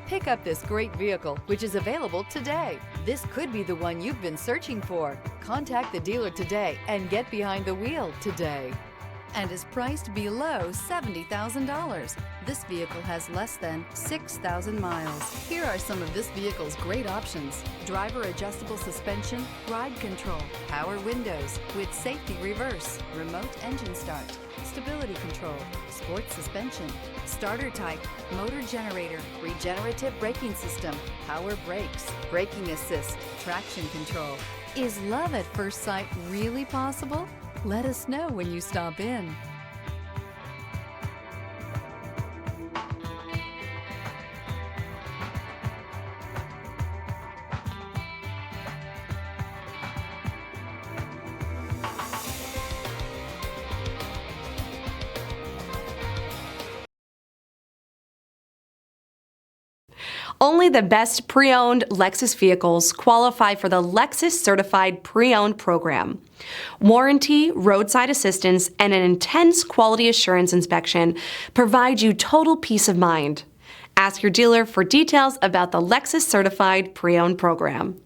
Pick up this great vehicle, which is available today. This could be the one you've been searching for. Contact the dealer today and get behind the wheel today. And is priced below $70,000. This vehicle has less than 6,000 miles. Here are some of this vehicle's great options: driver adjustable suspension, ride control, power windows with safety reverse, remote engine start, stability control, sports suspension, starter type, motor generator, regenerative braking system, power brakes, braking assist, traction control. Is love at first sight really possible? Let us know when you stop in. Only the best pre-owned Lexus vehicles qualify for the Lexus Certified Pre-Owned program. Warranty, roadside assistance, and an intense quality assurance inspection provide you total peace of mind. Ask your dealer for details about the Lexus Certified Pre-Owned program.